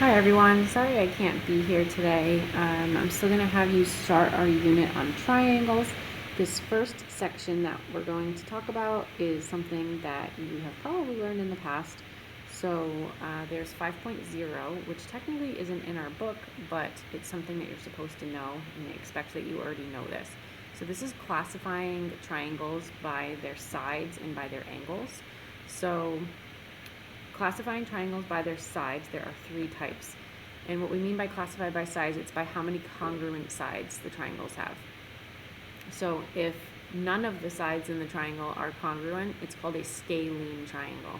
Hi everyone, sorry I can't be here today. I'm still going to have you start our unit on triangles. This first section that we're going to talk about is something that you have probably learned in the past. So there's 5.0, which technically isn't in our book, but it's something that you're supposed to know, and they expect that you already know this. So this is classifying triangles by their sides and by their angles. So classifying triangles by their sides, there are three types. And what we mean by classified by sides, it's by how many congruent sides the triangles have. So if none of the sides in the triangle are congruent, it's called a scalene triangle.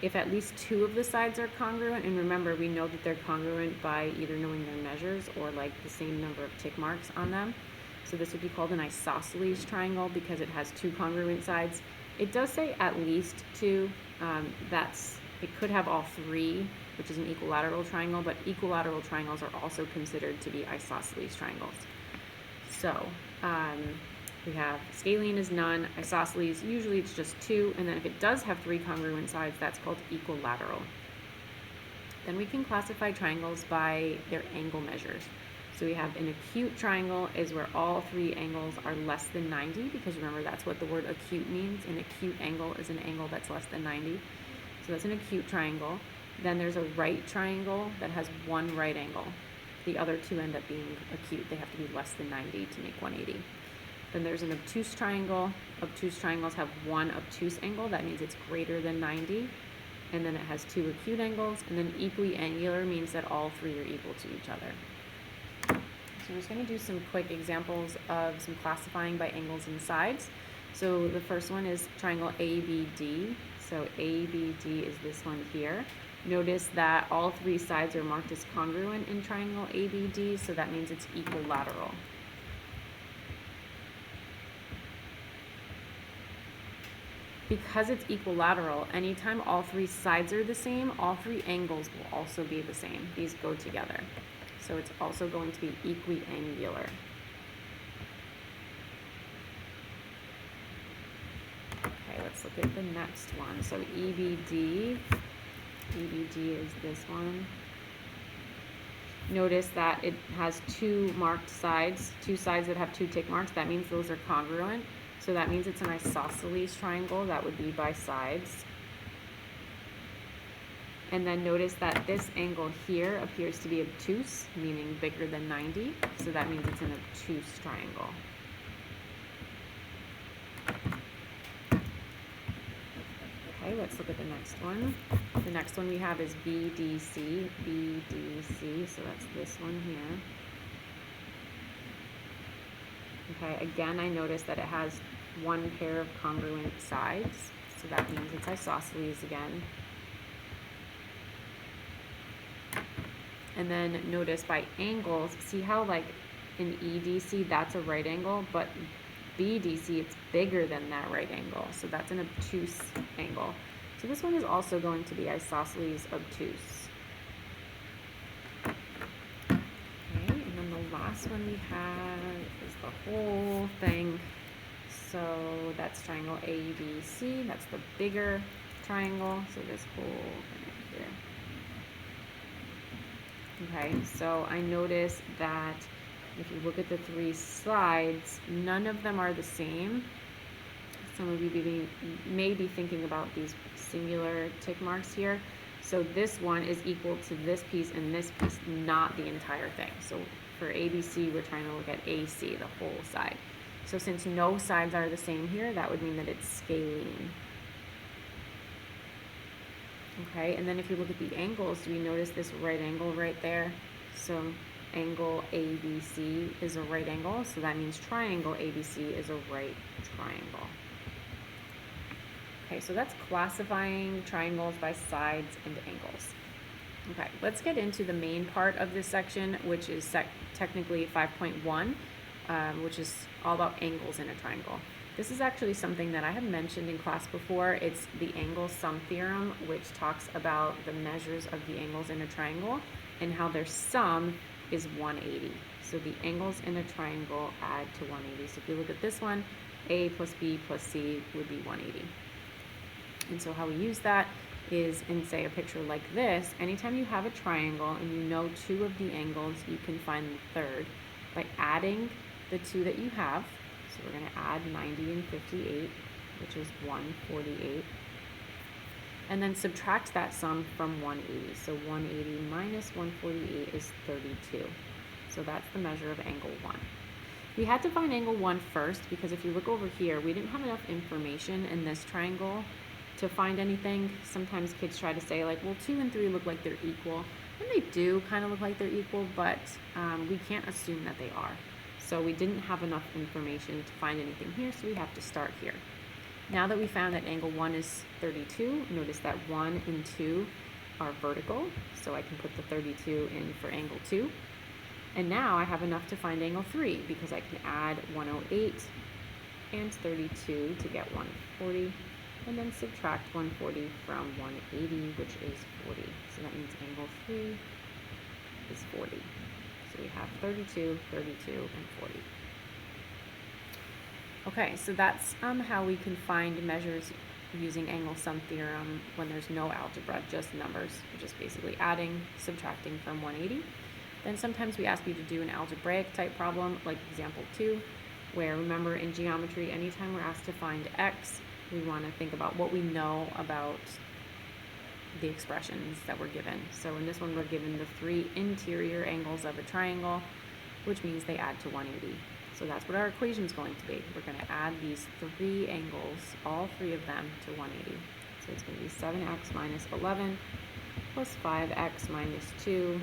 If at least two of the sides are congruent, and remember, we know that they're congruent by either knowing their measures or like the same number of tick marks on them. So this would be called an isosceles triangle because it has two congruent sides. It does say at least two. It could have all three, which is an equilateral triangle, but equilateral triangles are also considered to be isosceles triangles. So we have scalene is none, isosceles, usually it's just two, and then if it does have three congruent sides, that's called equilateral. Then we can classify triangles by their angle measures. So we have an acute triangle is where all three angles are less than 90, because remember that's what the word acute means. An acute angle is an angle that's less than 90. So that's an acute triangle. Then there's a right triangle that has one right angle. The other two end up being acute. They have to be less than 90 to make 180. Then there's an obtuse triangle. Obtuse triangles have one obtuse angle. That means it's greater than 90. And then it has two acute angles. And then equiangular means that all three are equal to each other. So we're just going to do some quick examples of some classifying by angles and sides. So the first one is triangle ABD. So ABD is this one here. Notice that all three sides are marked as congruent in triangle ABD, so that means it's equilateral. Because it's equilateral, anytime all three sides are the same, all three angles will also be the same. These go together. So it's also going to be equiangular. Okay, let's look at the next one. So EBD is this one. Notice that it has two marked sides, two sides that have two tick marks. That means those are congruent. So that means it's an isosceles triangle. That would be by sides. And then notice that this angle here appears to be obtuse, meaning bigger than 90. So that means it's an obtuse triangle. Okay, let's look at the next one. The next one we have is BDC. BDC, so that's this one here. Okay, again, I noticed that it has one pair of congruent sides. So that means it's isosceles again. And then notice by angles, see how like in EDC that's a right angle, but BDC it's bigger than that right angle, so that's an obtuse angle. So this one is also going to be isosceles obtuse. Okay, and then the last one we have is the whole thing. So that's triangle ABC, that's the bigger triangle, so this whole thing right here. Okay, so I notice that if you look at the three sides, none of them are the same. Some of you may be thinking about these singular tick marks here. So this one is equal to this piece and this piece, not the entire thing. So for ABC, we're trying to look at AC, the whole side. So since no sides are the same here, that would mean that it's scalene. Okay, and then if you look at the angles, do we notice this right angle right there? So angle ABC is a right angle, so that means triangle ABC is a right triangle. Okay, so that's classifying triangles by sides and angles. Okay, let's get into the main part of this section, which is technically 5.1, which is all about angles in a triangle. This is actually something that I have mentioned in class before. It's the angle sum theorem, which talks about the measures of the angles in a triangle and how their sum is 180. So the angles in a triangle add to 180. So if you look at this one, A plus B plus C would be 180. And so how we use that is in, say, a picture like this, anytime you have a triangle and you know two of the angles, you can find the third by adding the two that you have. So we're going to add 90 and 58, which is 148. And then subtract that sum from 180. So 180 minus 148 is 32. So that's the measure of angle 1. We had to find angle 1 first because if you look over here, we didn't have enough information in this triangle to find anything. Sometimes kids try to say like, well, 2 and 3 look like they're equal. And they do kind of look like they're equal, but we can't assume that they are. So we didn't have enough information to find anything here, so we have to start here. Now that we found that angle 1 is 32, notice that 1 and 2 are vertical, so I can put the 32 in for angle 2. And now I have enough to find angle 3 because I can add 108 and 32 to get 140, and then subtract 140 from 180, which is 40. So that means angle 3 is 40. So we have 32, 32, and 40. Okay, so that's how we can find measures using angle sum theorem when there's no algebra, just numbers. We're just basically adding, subtracting from 180. Then sometimes we ask you to do an algebraic type problem, like example 2, where remember in geometry, anytime we're asked to find x, we want to think about what we know about the expressions that we're given. So in this one, we're given the 3 interior angles of a triangle, which means they add to 180. So that's what our equation is going to be. We're going to add these 3 angles, all 3 of them, to 180. So it's going to be 7x minus 11 plus 5x minus 2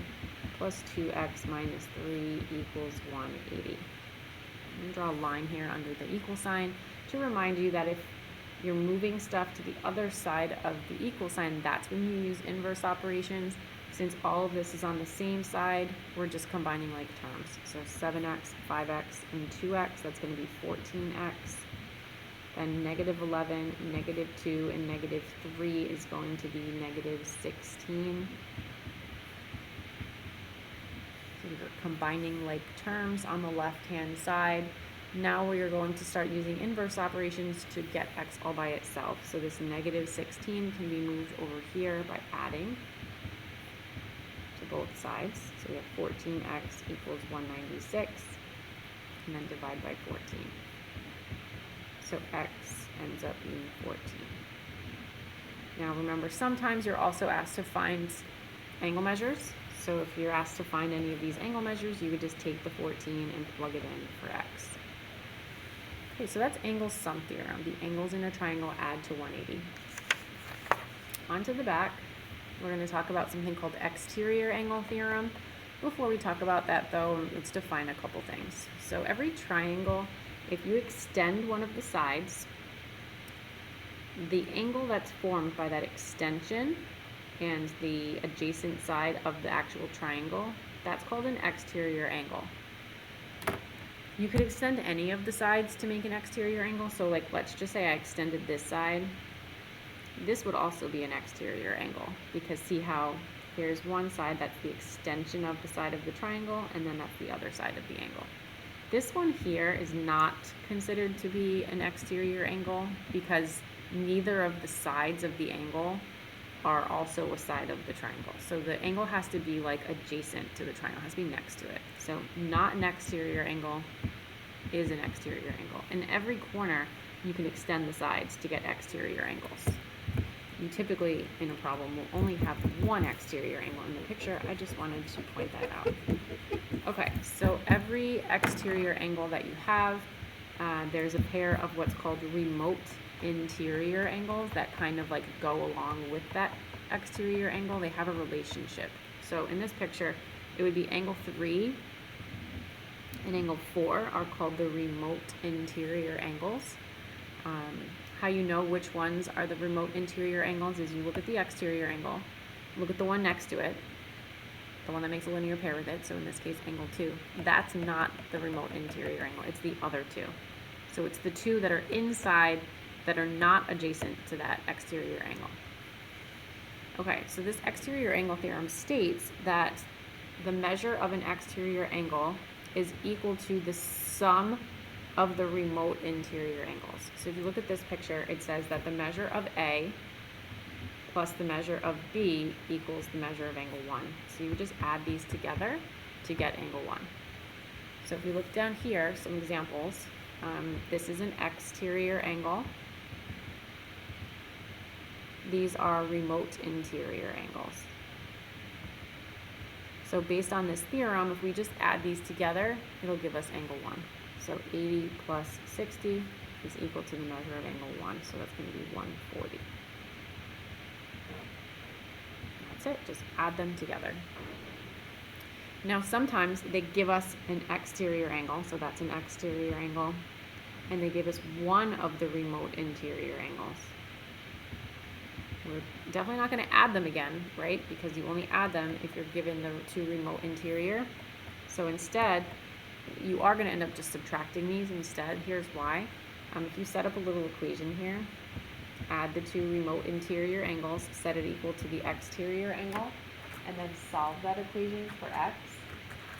plus 2x minus 3 equals 180. I'm going to draw a line here under the equal sign to remind you that if you're moving stuff to the other side of the equal sign, that's when you use inverse operations. Since all of this is on the same side, we're just combining like terms. So 7x, 5x, and 2x, that's going to be 14x. Then negative 11, negative 2, and negative 3 is going to be negative 16. So we're combining like terms on the left-hand side. Now we are going to start using inverse operations to get x all by itself. So this negative 16 can be moved over here by adding to both sides. So we have 14x equals 196, and then divide by 14. So x ends up being 14. Now remember, sometimes you're also asked to find angle measures. So if you're asked to find any of these angle measures, you would just take the 14 and plug it in for x. Okay, so that's angle sum theorem. The angles in a triangle add to 180. On to the back, we're going to talk about something called exterior angle theorem. Before we talk about that though, let's define a couple things. So every triangle, if you extend one of the sides, the angle that's formed by that extension and the adjacent side of the actual triangle, that's called an exterior angle. You could extend any of the sides to make an exterior angle. So like, let's just say I extended this side. This would also be an exterior angle because see how here's one side, that's the extension of the side of the triangle, and then that's the other side of the angle. This one here is not considered to be an exterior angle because neither of the sides of the angle are also a side of the triangle. So the angle has to be like adjacent to the triangle, it has to be next to it. So not an exterior angle is an exterior angle. In every corner, you can extend the sides to get exterior angles. You typically, in a problem, will only have one exterior angle in the picture. I just wanted to point that out. Okay, so every exterior angle that you have, there's a pair of what's called remote interior angles that kind of like go along with that exterior angle. They have a relationship. So in this picture, it would be angle 3 and angle 4 are called the remote interior angles. How you know which ones are the remote interior angles is you look at the exterior angle, look at the one next to it, the one that makes a linear pair with it, so in this case angle 2. That's not the remote interior angle, it's the other two. So it's the two that are inside that are not adjacent to that exterior angle. Okay, so this exterior angle theorem states that the measure of an exterior angle is equal to the sum of the remote interior angles. So if you look at this picture, it says that the measure of A plus the measure of B equals the measure of angle 1. So you would just add these together to get angle 1. So if we look down here, some examples. This is an exterior angle. These are remote interior angles. So based on this theorem, if we just add these together, it'll give us angle 1. So 80 plus 60 is equal to the measure of angle 1. So that's going to be 140. That's it. Just add them together. Now sometimes they give us an exterior angle, so that's an exterior angle, and they give us one of the remote interior angles. We're definitely not going to add them again, right? Because you only add them if you're given the two remote interior. So instead, you are going to end up just subtracting these instead. Here's why. If you set up a little equation here, add the two remote interior angles, set it equal to the exterior angle, and then solve that equation for x,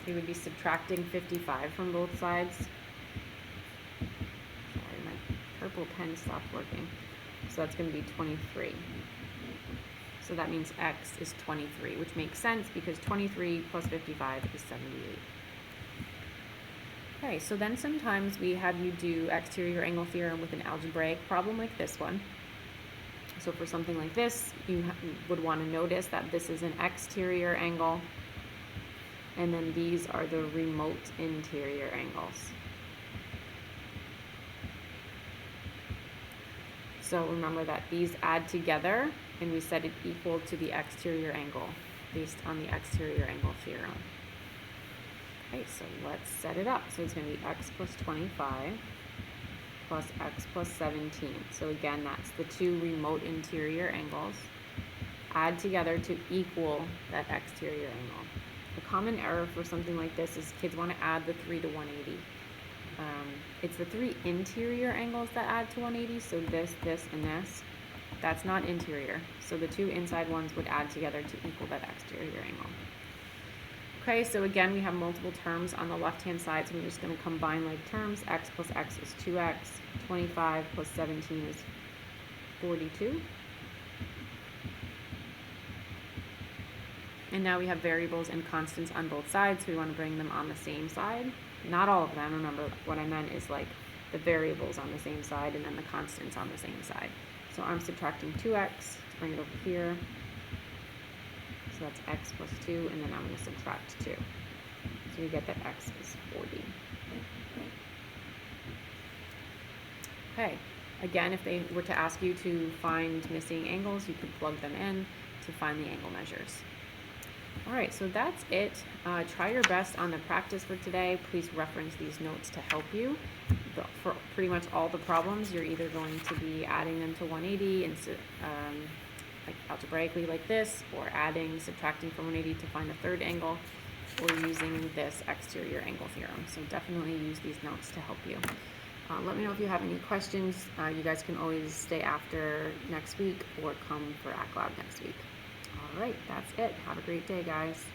we would be subtracting 55 from both sides. Sorry, my purple pen stopped working. So that's going to be 23. So that means x is 23, which makes sense because 23 plus 55 is 78. Okay, so then sometimes we have you do exterior angle theorem with an algebraic problem like this one. So for something like this, you would want to notice that this is an exterior angle, and then these are the remote interior angles. So remember that these add together, and we set it equal to the exterior angle based on the exterior angle theorem. Okay, so let's set it up. So it's going to be x plus 25 plus x plus 17. So again, that's the two remote interior angles. Add together to equal that exterior angle. A common error for something like this is kids want to add the 3 to 180. It's the three interior angles that add to 180, so this, and this. That's not interior. So the two inside ones would add together to equal that exterior angle. Okay, so again, we have multiple terms on the left-hand side, so we're just going to combine like terms. X plus x is 2x. 25 plus 17 is 42. And now we have variables and constants on both sides, so we want to bring them on the same side. Not all of them. Remember, what I meant is like the variables on the same side and then the constants on the same side. So I'm subtracting 2x to bring it over here. So that's x plus 2, and then I'm going to subtract 2. So we get that x is 40. Okay, again, if they were to ask you to find missing angles, you could plug them in to find the angle measures. All right, so that's it. Try your best on the practice for today. Please reference these notes to help you. For pretty much all the problems, you're either going to be adding them to 180 and like algebraically like this, or adding, subtracting from 180 to find the third angle, or using this exterior angle theorem. So definitely use these notes to help you. Let me know if you have any questions. You guys can always stay after next week or come for ACLAB next week. All right, that's it. Have a great day, guys.